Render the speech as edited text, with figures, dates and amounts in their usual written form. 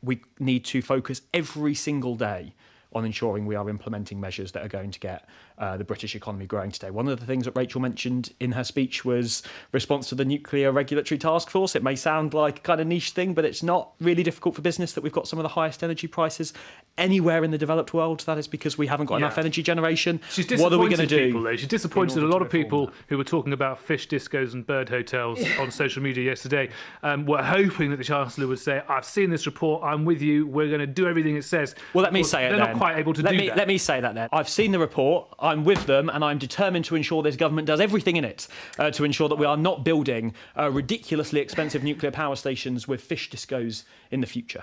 we need to focus every single day on ensuring we are implementing measures that are going to get the British economy growing today. One of the things that Rachel mentioned in her speech was response to the Nuclear Regulatory Task Force. It may sound like a kind of niche thing, but it's not really difficult for business that we've got some of the highest energy prices anywhere in the developed world. That is because we haven't got enough energy generation. What are we going to do? People, though. She's disappointed a lot of people who were talking about fish discos and bird hotels on social media yesterday were hoping that the Chancellor would say, I've seen this report, I'm with you, we're going to do everything it says. Well, let me say it then. They're not quite able to do that. Let me say that then. I've seen the report, I'm with them, and I'm determined to ensure this government does everything in it to ensure that we are not building ridiculously expensive nuclear power stations with fish discos in the future.